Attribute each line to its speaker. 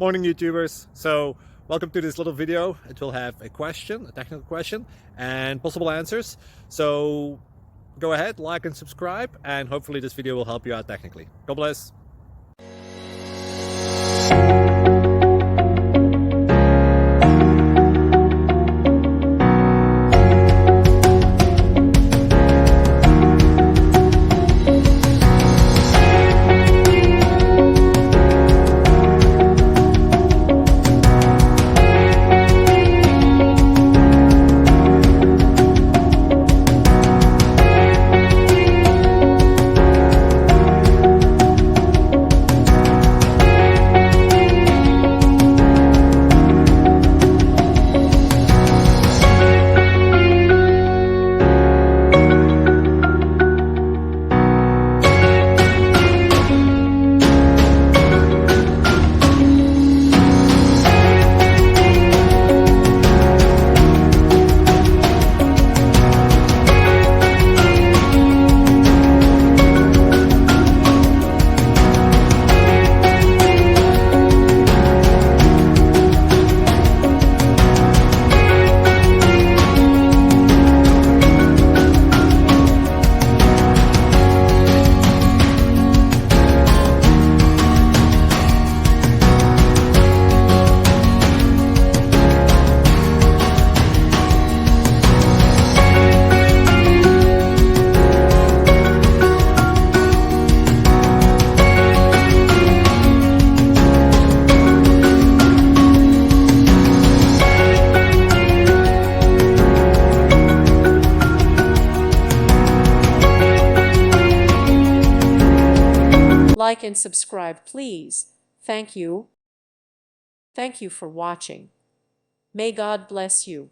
Speaker 1: Morning YouTubers. So welcome to this little video. It will have a question, a technical question, and possible answers. So go ahead, like and subscribe, and hopefully this video will help you out technically. God bless.
Speaker 2: Like and subscribe, please. Thank you. Thank you for watching. May God bless you.